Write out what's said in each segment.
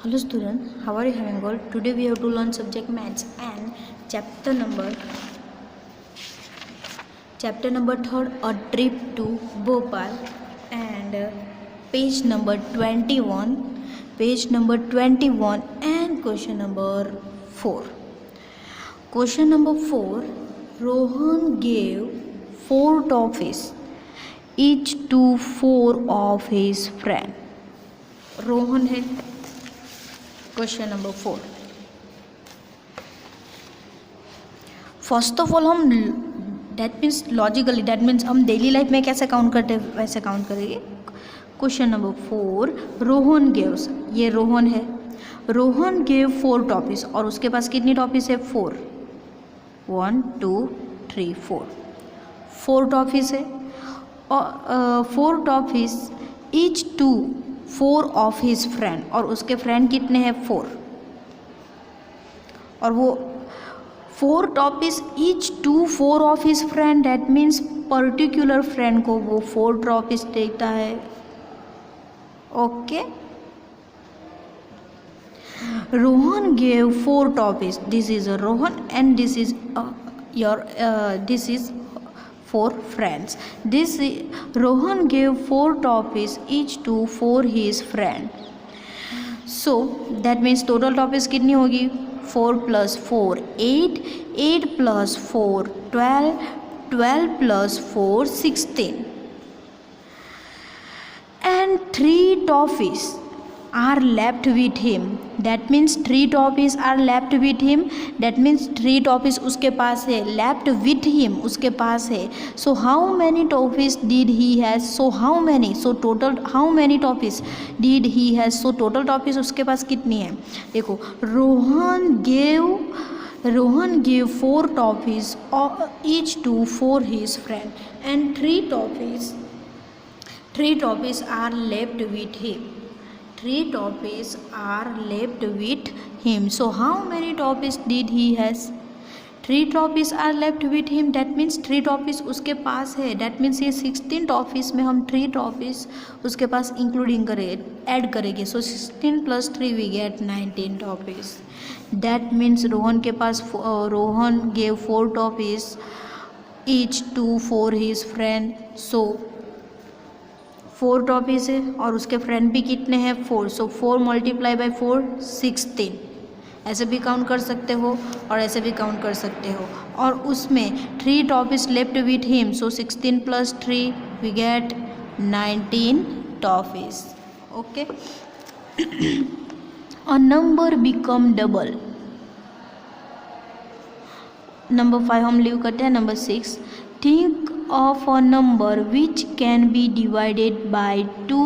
Hello student, how are you having all? Today we have to learn subject maths and chapter number 3rd, a trip to Bhopal, and page number 21 and question number 4. Question number 4, Rohan gave 4 toffees each to 4 of his friend. Rohan है question number 4. First of all हम that means logically, that means हम daily life में कैसे count करते हैं वैसे count करेंगे. Question number 4, Rohan गेव्स, ये रोहन है. रोहन गेव 4 टॉफीज और उसके पास कितनी टॉफीज है? 4. 1 2 3 4 टॉफीज है. और 4 toffees each to 4 of his friend, और उसके फ्रेंड कितने हैं? 4. और वो 4 toffees each to 4 of his friend, that means particular friend को वो 4 टॉफीज देता है. Okay. Rohan gave 4 toffees. This is Rohan and this is this is 4 friends. Rohan gave 4 toffees each to 4 his friend. So that means total toffees कितनी होगी? 4 plus 4 8, 8 plus 4 12, 12 plus 4 16, and 3 toffees are left with him. That means 3 toffees are left with him. That means 3 toffees उसके पास है. left with him उसके पास है. So how many toffees did he has? So how many? So total how many toffees did he has? So total toffees उसके पास कितनी है? देखो, Rohan gave 4 toffees each to 4 his friend, and 3 toffees are left with him. 3 toffees are left with him. So how many toffees did he has? 3 toffees are left with him. That means 3 toffees उसके पास है. That means ये 16 toffees में हम 3 toffees उसके पास including करेंगे, add करेंगे. So 16 plus 3 we get 19 toffees. That means Rohan के पास Rohan gave 4 toffees each to 4 his friend. So 4 toffees है और उसके फ्रेंड भी कितने हैं? 4. सो 4 मल्टीप्लाई बाई 4 16. ऐसे भी काउंट कर सकते हो और ऐसे भी काउंट कर सकते हो. और उसमें 3 toffees left with him. So 16 plus 3 we get 19 toffees. Okay. A number become double. Number 5 हम लीव करते हैं. Number 6, think of a number which can be divided by 2,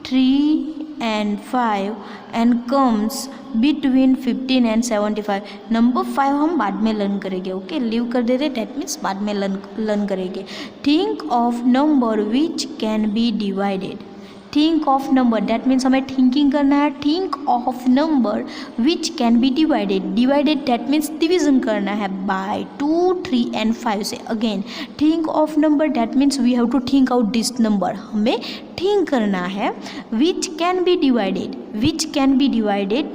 3 and 5 and comes between 15 and 75. Number 5 हम बाद में learn करेंगे. Okay, leave कर दे रहे, that means बाद में लर्न करेंगे. Think of number which can be divided. Think of number, that means हमें थिंकिंग करना है. Think of number which can be divided. Divided that means division करना है बाय 2, 3 and 5 से. Again think of number, that means we have to think out this number. हमें think करना है which can be divided. Which can be divided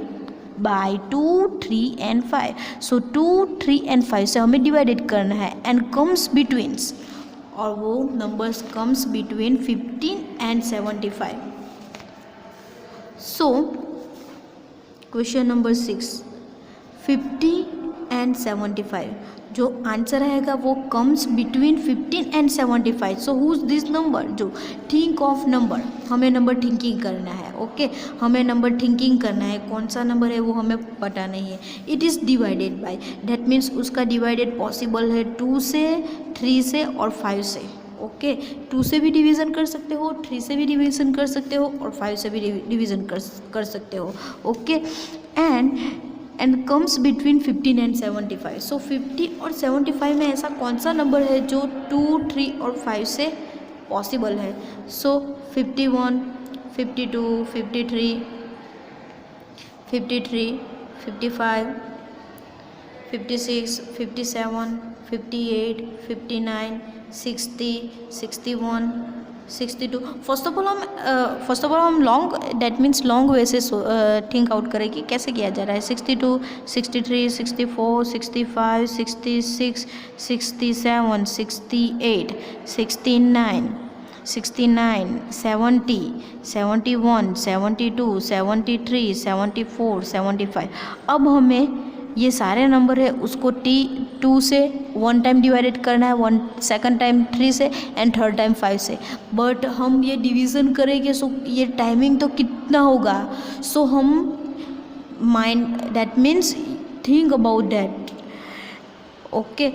by 2, 3 and 5. So 2, 3 and 5 से हमें divided करना है. एंड कम्स बिटवीन्स, और वो numbers comes between 15 and 75. So question number 6, 50 and 75. जो आंसर रहेगा वो comes between 15 and 75. So who is this number? जो थिंक ऑफ नंबर, हमें नंबर थिंकिंग करना है. ओके, हमें नंबर थिंकिंग करना है. कौन सा नंबर है वो हमें पता नहीं है. It is divided by, that means उसका डिवाइडेड पॉसिबल है 2 से, 3 से और 5 से. ओके, 2 से भी डिवीज़न कर सकते हो, 3 से भी डिवीज़न कर सकते हो और 5 से भी डिवीज़न कर सकते हो. Okay, and comes between 15 and 75. सो 50 और 75 में ऐसा कौन सा नंबर है जो 2, 3 और 5 से पॉसिबल है? सो 51, 52, 53, 55, 56, 57, 58, 59, 60, 61, 62। फर्स्ट ऑफ ऑल हम long, that means long way से थिंक आउट करें कि कैसे किया जा रहा है। 62, 63, 64, 65, 66, 67, 68, 69, 70, 71, 72, 73, 74, 75। अब हमें ये सारे नंबर है उसको टू से वन टाइम डिवाइडेड करना है, वन सेकंड टाइम 3 से एंड थर्ड टाइम 5 से। बट हम ये डिवीज़न करेंगे सो ये टाइमिंग तो कितना होगा, सो हम mind that means think about that, okay,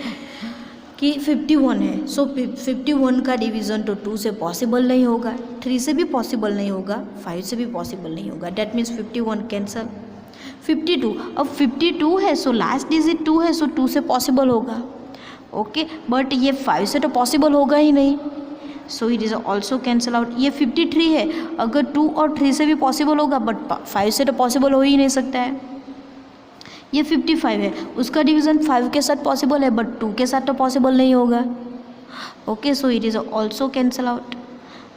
कि 51 है। सो 51 का डिवीज़न तो 2 से पॉसिबल नहीं होगा, 3 से भी पॉसिबल नहीं होगा, 5 से भी पॉसिबल नहीं होगा, दैट मीन्स 51 कैंसल। 52, अब 52 है सो लास्ट डिजिट 2 है, सो 2 से पॉसिबल होगा, ओके, बट ये 5 से तो पॉसिबल होगा ही नहीं, so it is also cancel out. ये 53 है, अगर 2 और 3 से भी पॉसिबल होगा बट 5 से तो पॉसिबल हो ही नहीं सकता है। ये 55 है, उसका डिवीज़न 5 के साथ पॉसिबल है बट 2 के साथ तो पॉसिबल नहीं होगा, okay, so it is also cancel out,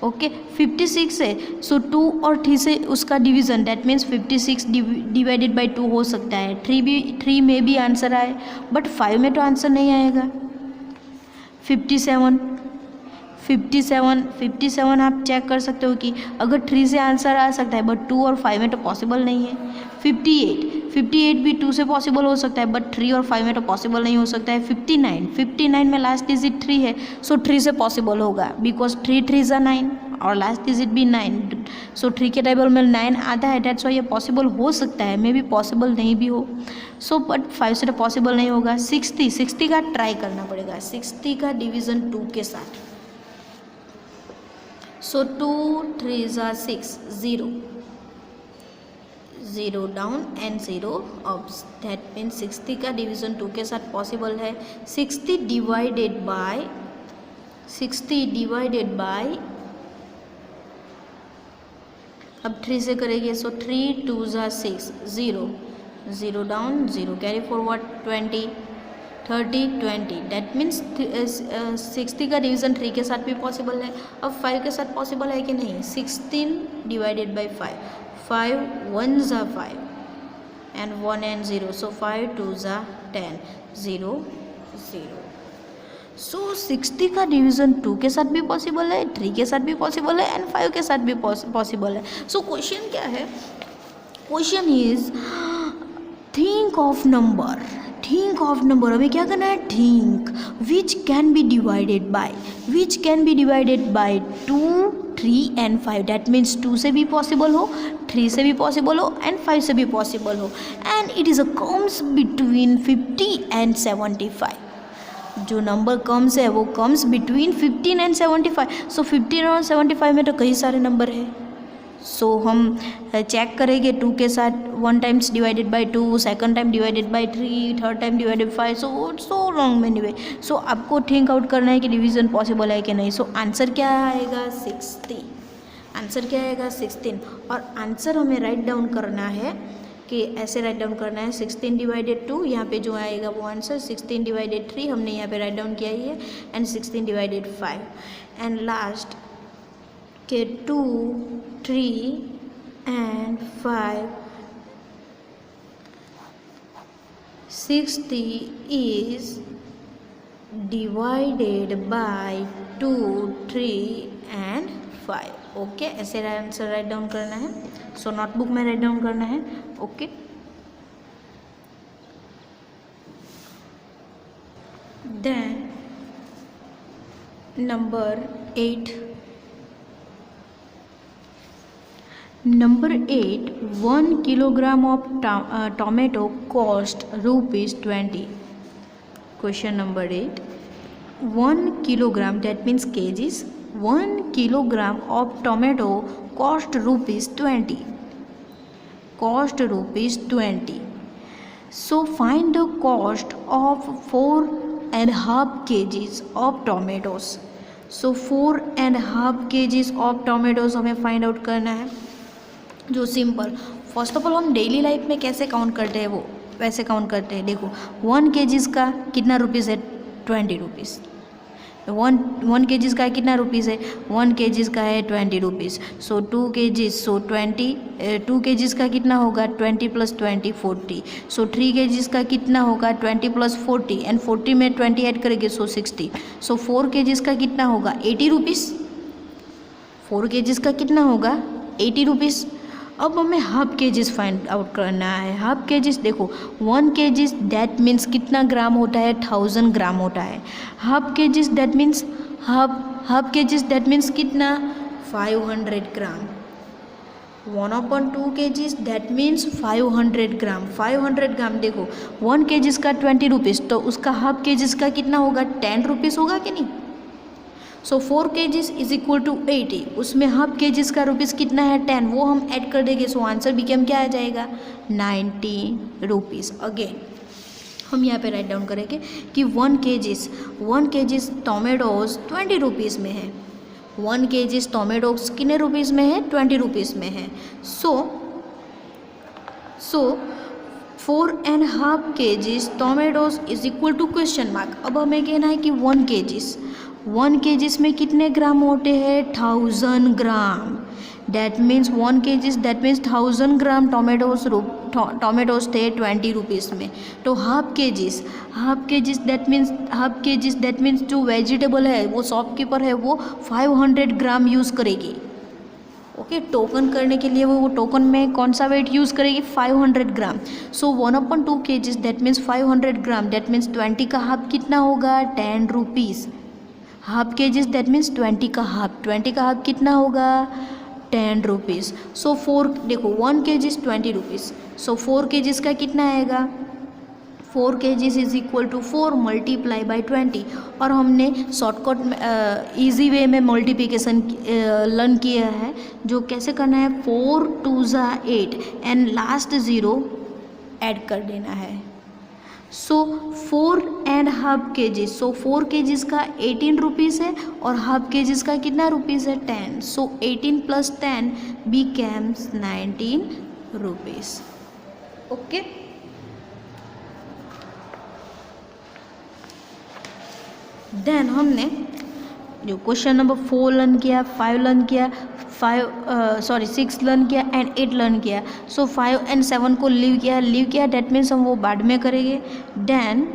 okay. 56 है, सो 2 और 3 से उसका division that means 56 divided by 2 हो सकता है, 3 में भी आंसर आए बट 5 में तो आंसर नहीं आएगा। 57 आप चेक कर सकते हो कि अगर 3 से आंसर आ सकता है बट 2 और 5 में तो पॉसिबल नहीं है। 58 भी 2 से पॉसिबल हो सकता है बट 3 और 5 में तो पॉसिबल नहीं हो सकता है। 59 में लास्ट डिजिट 3 है, सो 3 से पॉसिबल होगा बिकॉज 3 3 9 और लास्ट डिजिट भी 9, सो 3 के टेबल में 9 आता है, डेट्स वाई ये पॉसिबल हो सकता है, मे बी पॉसिबल नहीं भी हो, सो बट 5 से तो पॉसिबल नहीं होगा। 60 का ट्राई करना पड़ेगा, 60 का डिवीज़न 2 के साथ, सो 2 3 6, 0 down and 0 up, that mean 60 का डिवीज़न 2 के साथ पॉसिबल है। 60 डिवाइडेड बाय अब 3 से करेंगे, सो 3 2 6, 0 down 0 carry forward 20 30 20, that means 60 का डिवीज़न 3 के साथ भी पॉसिबल है। अब 5 के साथ पॉसिबल है कि नहीं, 16 डिवाइडेड बाई 5 1 ज़ा 5 एंड 1 एंड 0, सो 5 2 ज़ा 10, 0 0। सो 60 का डिवीज़न 2 के साथ भी पॉसिबल है, 3 के साथ भी पॉसिबल है एंड 5 के साथ भी पॉसिबल है। सो क्वेश्चन क्या है, question is think of number, हमें क्या करना है, think which can be divided by 2 3 and 5, that means 2 से भी पॉसिबल हो, 3 से भी पॉसिबल हो एंड 5 से भी पॉसिबल हो, and it is a comes between 50 and 75। जो नंबर कम्स है वो कम्स बिटवीन 15 एंड 75, सो 15 और 75 में तो कई सारे नंबर है, सो हम चेक करेंगे 2 के साथ 1 times divided by 2, second time divided by 3, third time divided 5, so long में वे, सो आपको थिंक आउट करना है कि डिवीज़न पॉसिबल है कि नहीं। सो आंसर क्या आएगा, 60, आंसर क्या आएगा 16, और आंसर हमें राइट डाउन करना है कि ऐसे राइट डाउन करना है 16 डिवाइडेड 2, यहाँ पे जो आएगा वो आंसर 16 डिवाइडेड 3 हमने यहाँ पे राइट डाउन किया ही है, एंड 16 डिवाइडेड 5, एंड लास्ट के 2 3 and 5 60 is divided by 2 3 and 5, okay, ऐसे आंसर राइट डाउन करना है, सो नोटबुक में राइट डाउन करना है, okay. Then number 8, 1 kilogram of tomato cost ₹20. Question number 8, 1 kilogram, that means kgs, 1 kilogram of tomato cost ₹20. So find the cost of 4.5 kgs of tomatoes. So 4.5 kgs of tomatoes हमें find out करना है, जो simple, first of all हम daily life में कैसे count करते हैं वो वैसे काउंट करते हैं। देखो 1 kgs का कितना रुपीज़ है, 20 रुपीज़, वन के का कितना रुपीज़ है, 1 kg का है 20 रुपीज़। सो 2 kg, सो 20, 2 kg का कितना होगा 20 + 20 40। सो 3 kg का कितना होगा 20 + 40 एंड 40 में 20 ऐड करेंगे सो 60। सो 4 kg का कितना होगा 80 रुपीज़। 4 kg का कितना होगा 80 रुपीज़। अब हमें हाफ केजीज फाइंड आउट करना है। हाफ केजीज देखो 1 kg दैट मीन्स कितना ग्राम होता है 1000 ग्राम होता है। Half KGs that means half KGs that means कितना 500 ग्राम। 1/2 kg दैट मीन्स 500 ग्राम। 500 ग्राम देखो 1 kg का 20 रुपीज़, तो उसका हाफ केजीज का कितना होगा 10 रुपीज़ होगा कि नहीं। सो 4 kg इज इक्वल टू 80, उसमें हाफ केजीज का रुपीज़ कितना है 10, वो हम ऐड कर देंगे। सो आंसर बिकम क्या आ जाएगा 90 रुपीज़। अगेन हम यहाँ पे राइट डाउन करेंगे कि 1 kg टोमेटोज 20 रुपीज़ में है। 1 kg टोमेटोज कितने रुपीज़ में है 20 रुपीज़ में है। So 4.5 kg tomatoes is equal to question mark. अब हमें कहना है कि 1 kg में कितने ग्राम होते हैं 1000 gram. That means 1 kg that means 1000 gram tomatoes थे 20 रुपीज़ में। तो हाफ केजीज दैट मीन्स जो वेजिटेबल है वो शॉपकीपर है वो 500 ग्राम यूज़ करेगी। ओके, टोकन करने के लिए वो टोकन में कौन सा वेट यूज़ करेगी 500 ग्राम। सो 1/2 kg that means 500 gram that means 20 का हाफ कितना होगा 10 rupees. Half KGs that means 20 का हाफ कितना होगा 10 रुपीज़। सो 4 देखो 1 kg 20 रुपीज़। सो 4 kg का कितना आएगा 4 kg is equal to 4 multiply by 20। और हमने शॉर्टकट में ईजी वे में मल्टीप्लिकेशन लर्न किया है, जो कैसे करना है 4 2 = 8 एंड लास्ट 0 ऐड कर देना है। सो 4.5 kg, सो 4 kg का 18 रुपीज़ है और हाफ केजीज का कितना रुपीज़ है 10। सो 18 + 10 becomes 19 रुपीज़। ओके, देन हमने जो क्वेश्चन नंबर 4 लर्न किया, 5 लर्न किया, 6 लर्न किया एंड 8 लर्न किया। सो 5 और 7 को लीव किया दैट मीन्स हम वो बाद में करेंगे। Then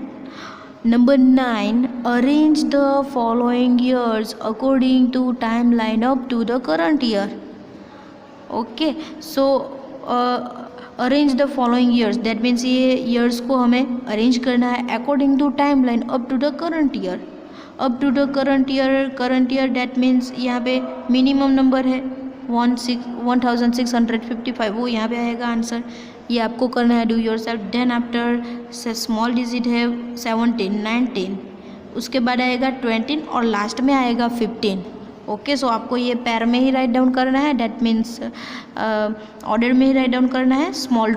number 9 arrange the following years according to time line up to the current year. Okay, so arrange the following years that means ये ईयर्स को हमें अरेंज करना है according to time line up to the current year. Up to the current year date means यहाँ पे minimum number है 1655, वो यहाँ पे आएगा आंसर। ये आपको करना है, do yourself. Then after small digit है 17 19, उसके बाद आएगा 20 और लास्ट में आएगा 15। ओके, सो आपको ये पैर में ही राइट डाउन करना है, डेट मीन्स ऑर्डर में ही राइट डाउन करना है। स्मॉल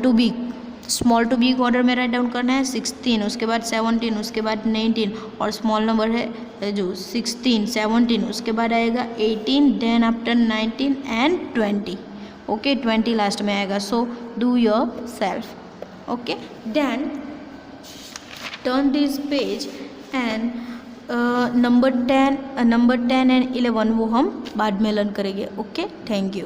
टू बिग ऑर्डर में राइट डाउन करना है 16, उसके बाद 17, उसके बाद 19 और स्मॉल नंबर है जो 16 17, उसके बाद आएगा 18, then after 19 and 20। Okay, 20 last में आएगा। So do yourself. Okay, then turn this page and number 10 and 11 वो हम बाद में लर्न करेंगे। Okay, thank you.